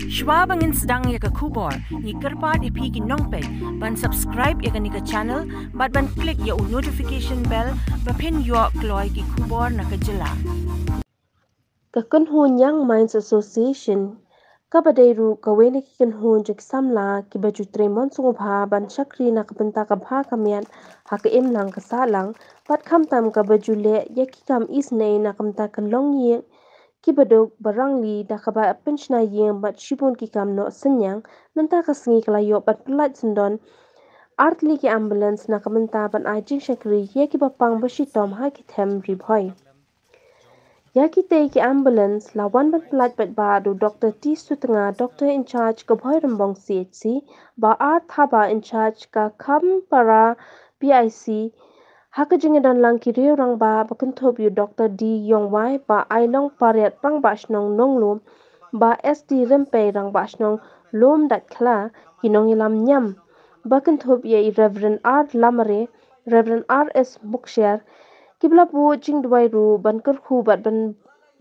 Shwa bangin sedang ya ke kubor, ni kerpat ipi ki nongpet, ban subscribe ya ke ni ke channel, ban klik ya notification bell, bapin yo kloy ki kubor na ke jela. Kakanhun Young Minds Association kabadairu kawene ki kanhun jek samla ki baju tremon sungubha ban shakri na kabenta kabha kamian haka imlang kasalang pat kamtam ka baju le ya ki kam isnei na kamta kalong ye ki badok barangli da kaba penchna ye bat shibun ki kam no senyang menta kasngi kalayo bat pelat sendon artli ki ambulance na kamenta ban ajing shakri ye ki bapang bashitom ha ki them ribhoi. Yaki tei ki ambulance lawan ban pelat bat ba do Dr. T Sutengah doctor in charge ka Bhoi Rembong CHC ba R Thaba in charge ka Kham Para PIC haka jingadan lang ki reu rang ba bakenthop yu Dr. D Yongwai ba Ailong Pariat rang ba shnong nonglum ba SD Rempe rang ba shnong lom dat kla ki nong ilam nyam bakenthop ye Reverend R Lamare Reverend R S Mukshiar Kibla bu jing dwai ru ban kerhu bat ban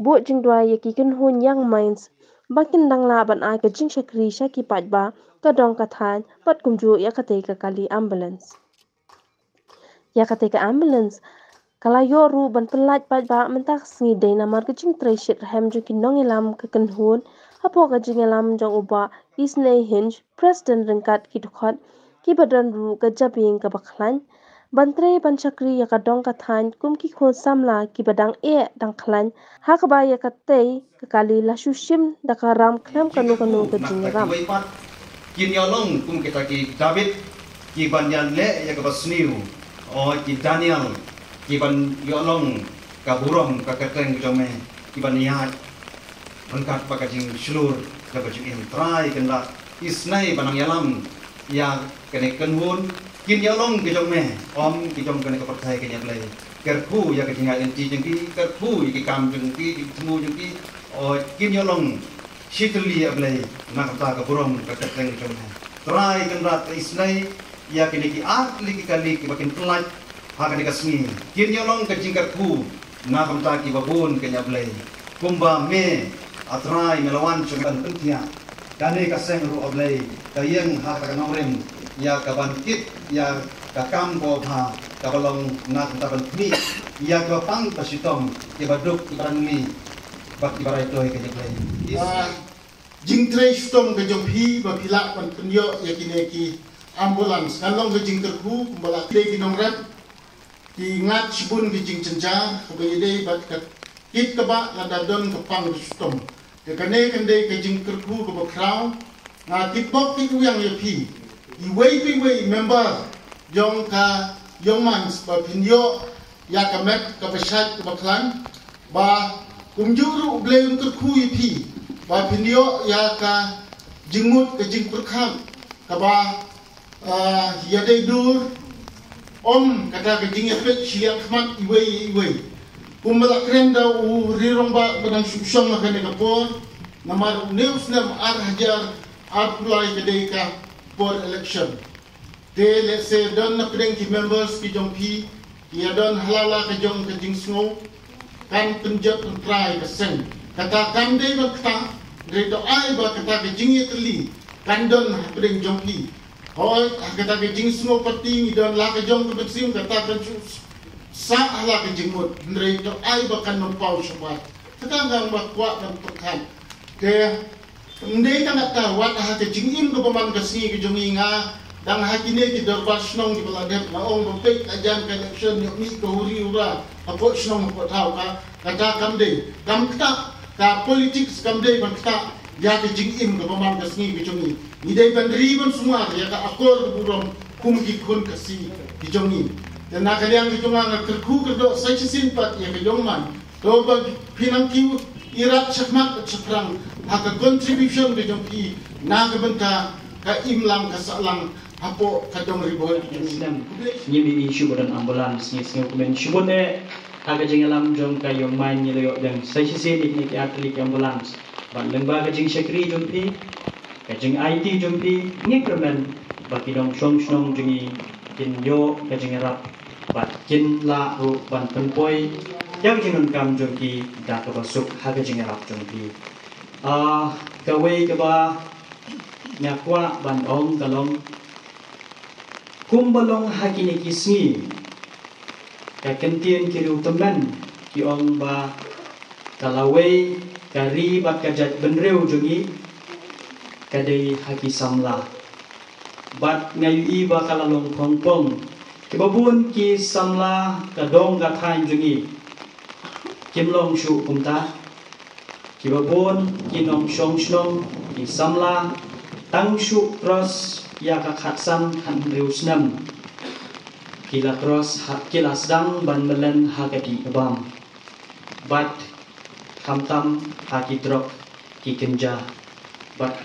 bu jing dwai ya ki hun Young Minds bakin dang la ban ai ka jing shakri shaki pat ba ka dong ka than pat kumju ya ka te ka kali ambulance ya ka te ka ambulance kala yo ru ban pelat pat ba mentak sngi dei na mar ka jing trai shit hem jo ki nong ilam ka hun apo ka jing ilam jong uba isnei hinge president ringkat ki dukhot ki badan ru ka japing ka bakhlan Bantre ban chakri ya ka dong ka than kum ki kho samla ki badang e dang khlan ha ka ba ya ka tei ka kali la shushim da ka ram khlam kanu ka jingram kin yolong kum kita ki David ki ban yan le ya ka basniu o ki Daniel ki ban yolong ka burom ka keteng jome ki ban ya bangkat pakajing shlur ka bajing trai kenda isnai banang yalam ya kene kenhun kin yolong ke jong me om ki jong kene ka percaya ke nyalai kerpu ya ke tinggal enti jengki kerpu ki kam jengki temu jengki o kin yolong shitli ablai na kata ka burom ka keteng jong me try kan rat isnai ya kene ki atli ki kali ki bakin pelat ha kene ka smi kin yolong ke jingkerpu na kata ki babun ke nyablai kumba me atrai melawan chungan pentia kane ka seng ru ablai kayeng ha ka ngorem ya kabantit ya kakam ko ha kabalong na taban ni ya kapang pasitom ibaduk ibarangmi bak ibarai toy ke jeklay jingtre stom ke jomhi ba pila pan punyo ya kineki ambulans kalong ke jingterku kumbala ke kinongrat ki ngat sibun ke jing cenja ke yede bat ka kit ka ba ladadon ke pang stom ke kane kende ke jingterku ke bakrau nga tikbok ki yang yepi iway member Young Minds ba pinyo ya kamet ka besat ka baklan ba kumjuru blem kerku ipi ba pinyo ya ka jingmut ka jingperkham ka ba ya dei dur om kata ka jingepet siang khmat iway kumbala krenda u rirong ba badang suksong na kene kapor namar news nam ar hajar ar pulai kedai ka for election. They let's say don na pedeng ki members ki jong pi ya don halala ka jong ka jing snow kan penjat try ka sen kata kan dei ba kata dei do ai ba kata ka jing ye kli kan don pedeng jong pi hoi kata ka jing snow pati ni don la ka jong ka beksim kata kan sa hala ka jing mut dei do ai ba kan non pau shabat kata ngang ba kwa dan pekan ke ndai kan ta wat ha ke jingim ko paman kasni ke jongi nga dang ha kine ki darbar snong ki baladet na ong bopek ajan connection yo mi ko huri ura apo snong ko tau ka kata kamde kam kta ka politics kamde ban kta ya ke jingim ko paman kasni ke jongi ni dai ban riban semua ya ka akor burom kum ki kun kasi ki jongi dan na kaliang ki jonga nga kerku kerdo sai simpat ya ke jongman do ba pinang ki irat chakmat chakrang haka contribution ke jompi na kebenta ka imlang ka salang apo kadong ribol nyimi isu badan ambulans ni singo kumen shubone aga jengalam jong ka Young Mind ni leyo dan sai sisi ni atli ambulans ban lengba ka jing shakri jompi ka jing IT jompi ni kremen baki dong shong jingi kin yo ka jing rap bat kin la ru ban penpoi yang jinun kam jompi da ka basuk haga jing rap jompi kawai kaba nyakwa ban ong kalong kumbalong hakini kisni ka kentien kiru teman ki ong ba kalawai kari bat kajat benreu jungi kadai haki samla bat ngayu ba kalalong pongpong kibabun ki samla kadong gathai jungi kimlong shu kumta kibabun kinong shong shnong ki samla tang shu cross ya ka khatsam han reusnam kila cross hat kila sedang ban melen hakati abam bat khamtam haki drop ki kenja bat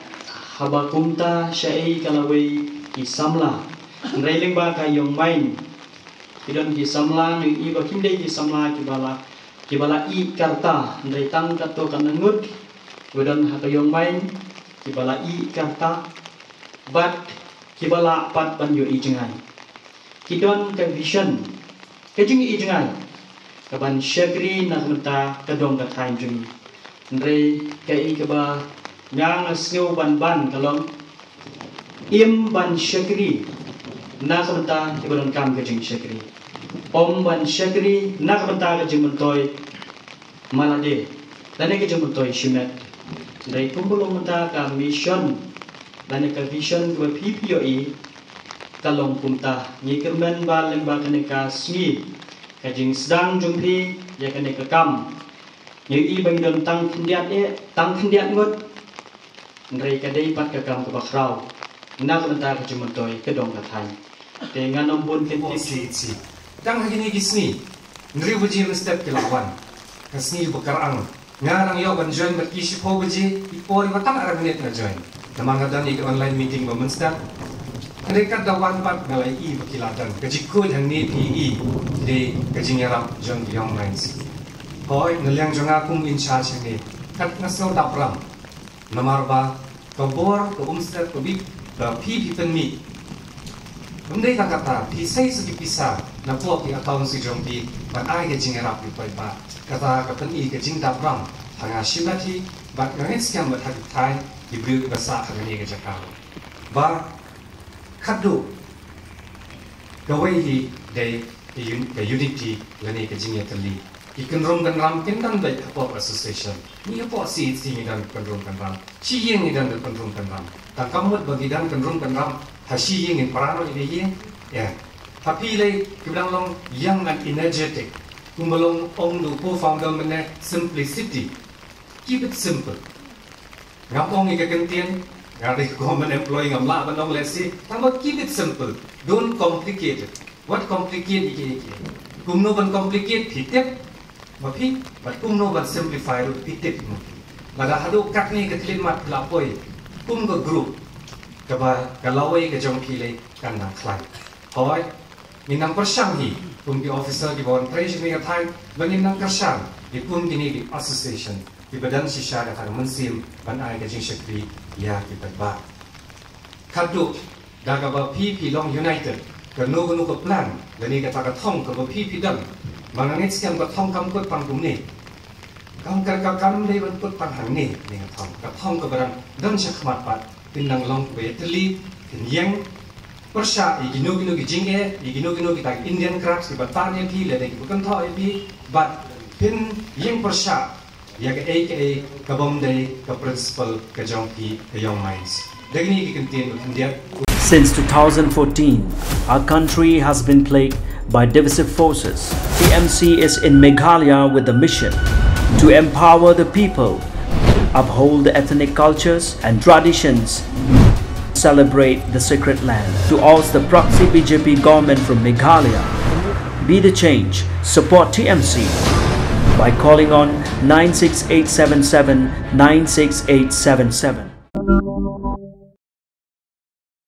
haba kumta syai kalawai ki samla railing ba ka yong main kidon ki samla ni iba kimdei ki samla kibala i karta ndai tang kato kanangut wedon hakayong main kibala i karta bat kibala pat banyo i jengai kidon ka vision kajing i jengai kaban syakri nak menta kadong ka thain jung ndai kai kaba nyang sneu ban kalong im ban syakri nak menta kibon kam kajing syakri om ban syakri nak menta kajing mentoy malade dan kajing mentoy shimet dari kumpulong menta ka mission dan ka vision ka PPOE kalong kumta ngikermen ba lemba kaneka sngi kajing sedang jumpi ya kaneka kam ngi bang don tang khendiat ngot ndrei kadai pat ka kam ka bakrau nak menta kajing mentoy kedong ka thai dengan nombon kenti si dang hagini gisni ndri buji step kilawan kasni bukarang ngarang yo ban join ber kishi po buji ipori watang ara minute na join namanga dan ik online meeting ba step mereka dawan pat ngalai i bakilatan kajiko yang ni PE de kajingerap jong young minds hoi ngeliang jonga kum in charge ni kat ngaso dapram namarba kabor ko step ko bi da PE penmi Bundai kata pisai segi pisah, napuak di account si jompi, ban ai ke jingerap di pa, kata kapan i ke jing dapram, hanga shibati, ban ngahit sekian buat hati thai, diberi bahasa hari ke jakau. Ba kado, gawai hi day ke unity lani ke jingnya terli. Ikan rom dan ram kendan baik Hapop Association. Ni Hapop si dan kenrum kan ram, si yang ni dan kenrum kan ram. Dan kamu bagi dan kenrum kan ram. Hashi ingin perano ini yang, ya. Tapi lagi kita bilang young and energetic. Kumbalong du co-founder mana simplicity. Keep it simple. Ngapong ika kentian, ngari common employee ngamla bandong let's say. Tambah keep it simple. Don't complicate it. What complicate iki. Kumno ban complicate hitip. Tapi, but kumno ban simplify ru hitip. Lada hadu kat ni ketlimat lapoi. Kumgo group. Kalawai ke jom pilih kan nak kelai. Hoi, minang persang hi, di officer di bawah treasury ni katai, bangin nang persang di gini di association di badan sisya kata mensim ban ai ke jing sekri ya kita ba. Kadu daga ba PP Long United ke nugu ke plan dan kata thong ke ba PP dam. Mangangit siang ba thong kam kot pang kum ni. Kam kam dei ban kot pang hang ni thong ke barang dam syakmat pat. Pinang long beteli yang persya igino gijinge igino kita Indian crafts di batanya pi lede bukan tho pi but pin yang persya ya ke aka kabom day ke principal ke jongpi ke young minds dagni kikentin India. Since 2014 our country has been plagued by divisive forces. TMC is in Meghalaya with the mission to empower the people, uphold the ethnic cultures and traditions, celebrate the sacred land. To oust the proxy BJP government from Meghalaya, be the change, support TMC by calling on 96877 96877.